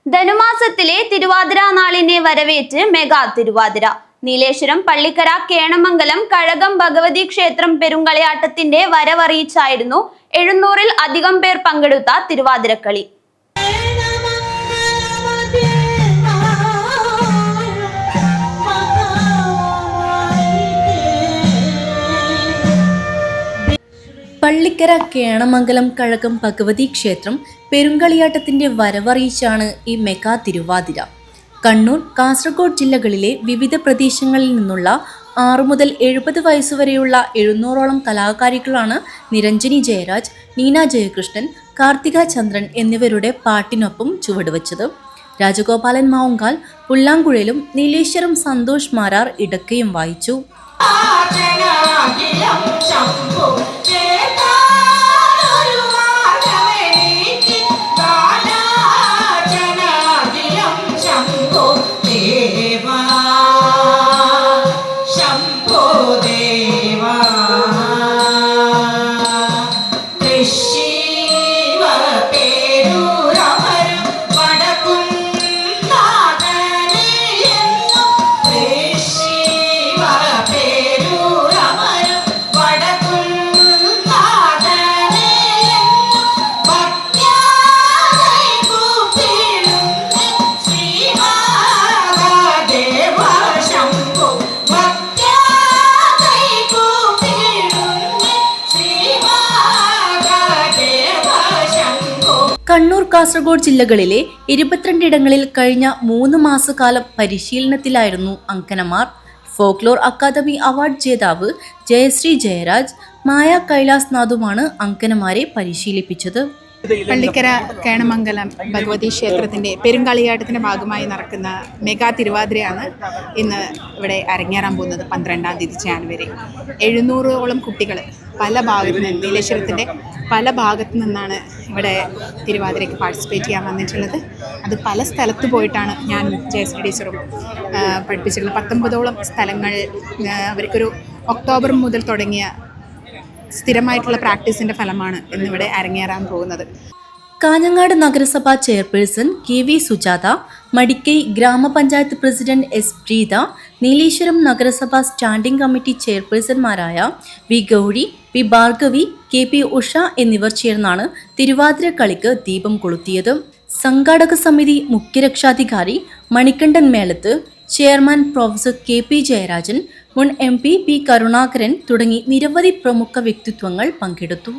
ധനുമാസത്തിലെ Thiruvathira നാളിനെ വരവേറ്റ് mega Thiruvathira. Nileshwaram Pallikkara കേണമംഗലം Kazhagam Bhagavathi ക്ഷേത്രം പെരുങ്കളിയാട്ടത്തിന്റെ വരവറിയിച്ചായിരുന്നു 700-ൽ അധികം പേർ പങ്കെടുത്ത തിരുവാതിരക്കളി. പള്ളിക്കര കേണമംഗലം കഴകം ഭഗവതി ക്ഷേത്രം പെരുങ്കളിയാട്ടത്തിന്റെ വരവറിയിച്ചാണ് ഈ മെഗാ തിരുവാതിര. കണ്ണൂർ, കാസർഗോഡ് ജില്ലകളിലെ വിവിധ പ്രദേശങ്ങളിൽ നിന്നുള്ള 6 മുതൽ 70 വയസ്സുവരെയുള്ള 700ഓളം കലാകാരികളാണ് നിരഞ്ജനി ജയരാജ്, നീന ജയകൃഷ്ണൻ, കാർത്തിക ചന്ദ്രൻ എന്നിവരുടെ പാട്ടിനൊപ്പം ചുവടുവച്ചത്. രാജഗോപാലൻ മാവുങ്കാൽ പുല്ലാങ്കുഴലും നീലേശ്വരം സന്തോഷ് മാരാർ ഇടക്കയും വായിച്ചു. കണ്ണൂർ, കാസർഗോഡ് ജില്ലകളിലെ 22 ഇടങ്ങളിൽ കഴിഞ്ഞ 3 മാസക്കാലം പരിശീലനത്തിലായിരുന്നു അങ്കനമാർ. ഫോക്ലോർ അക്കാദമി അവാർഡ് ജേതാവ് ജയശ്രീ ജയരാജ്, മായ കൈലാസ് നാഥുമാണ് അങ്കനമാരെ പരിശീലിപ്പിച്ചത്. പള്ളിക്കര കേണമംഗലം ഭഗവതി ക്ഷേത്രത്തിൻ്റെ പെരുങ്കളിയാട്ടത്തിൻ്റെ ഭാഗമായി നടക്കുന്ന മെഗാ തിരുവാതിരയാണ് ഇന്ന് ഇവിടെ അരങ്ങേറാൻ പോകുന്നത്. 12-ാം തീയതി ജാനുവരി 700ഓളം കുട്ടികൾ പല ഭാഗത്തു നിന്ന്, നീലേശ്വരത്തിൻ്റെ പല ഭാഗത്തു നിന്നാണ് ഇവിടെ തിരുവാതിരയ്ക്ക് പാർട്ടിസിപ്പേറ്റ് ചെയ്യാൻ വന്നിട്ടുള്ളത്. അത് പല സ്ഥലത്ത് പോയിട്ടാണ് ഞാനും ജയശ്രീ ടീച്ചറും പഠിപ്പിച്ചിട്ടുള്ളത്. 19ഓളം സ്ഥലങ്ങൾ. അവർക്കൊരു ഒക്ടോബർ മുതൽ തുടങ്ങിയ സ്ഥിരമായിട്ടുള്ള പ്രാക്ടീസിന്റെ ഫലമാണ് ഇന്നിവിടെ അരങ്ങേറാൻ പോകുന്നത്. കാഞ്ഞങ്ങാട് നഗരസഭാ ചെയർപേഴ്സൺ KV സുജാത, മടിക്കൈ ഗ്രാമപഞ്ചായത്ത് പ്രസിഡന്റ് S പ്രീത, നീലേശ്വരം നഗരസഭാ സ്റ്റാൻഡിംഗ് കമ്മിറ്റി ചെയർപേഴ്സൺമാരായ V Gauri, V Bhargavi, KP Usha എന്നിവർ ചേർന്നാണ് തിരുവാതിര കളിക്ക് ദീപം കൊളുത്തിയത്. സംഘാടക സമിതി മുഖ്യരക്ഷാധികാരി Manikandan Melath, chairman professor KP Jayarajan, മുൻ MP P കരുണാകരൻ തുടങ്ങി നിരവധി പ്രമുഖ വ്യക്തിത്വങ്ങൾ പങ്കെടുത്തു.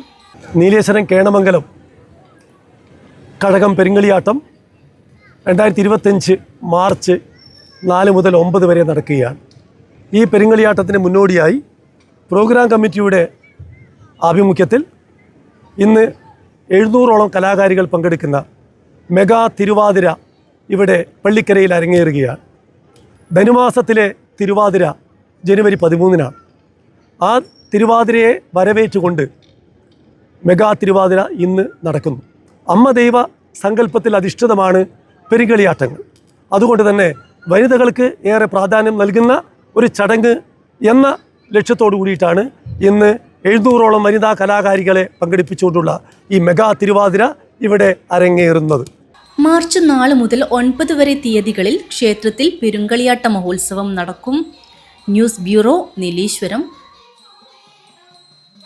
നീലേശ്വരം കേണമംഗലം കഴകം പെരുങ്കളിയാട്ടം 2025 മാർച്ച് 4 മുതൽ 9 വരെ നടക്കുകയാണ്. ഈ പെരുങ്കളിയാട്ടത്തിന് മുന്നോടിയായി പ്രോഗ്രാം കമ്മിറ്റിയുടെ ആഭിമുഖ്യത്തിൽ ഇന്ന് 700ഓളം കലാകാരികൾ പങ്കെടുക്കുന്ന മെഗാ തിരുവാതിര ഇവിടെ പള്ളിക്കരയിൽ അരങ്ങേറുകയാണ്. ധനുമാസത്തിലെ തിരുവാതിര ജനുവരി 13-നാണ്. ആ തിരുവാതിരയെ വരവേറ്റുകൊണ്ട് മെഗാ തിരുവാതിര ഇന്ന് നടക്കുന്നു. അമ്മ ദൈവ സങ്കല്പത്തിൽ അധിഷ്ഠിതമാണ് പെരുങ്കളിയാട്ടങ്ങൾ. അതുകൊണ്ട് തന്നെ വനിതകൾക്ക് ഏറെ പ്രാധാന്യം നൽകുന്ന ഒരു ചടങ്ങ് എന്ന ലക്ഷ്യത്തോടു കൂടിയിട്ടാണ് ഇന്ന് 700ഓളം വനിതാ കലാകാരികളെ പങ്കെടുപ്പിച്ചുകൊണ്ടുള്ള ഈ മെഗാ തിരുവാതിര ഇവിടെ അരങ്ങേറുന്നത്. മാർച്ച് 4 മുതൽ 9 വരെ തീയതികളിൽ ക്ഷേത്രത്തിൽ പെരുങ്കളിയാട്ട മഹോത്സവം നടക്കും. News bureau, Nileshwaram.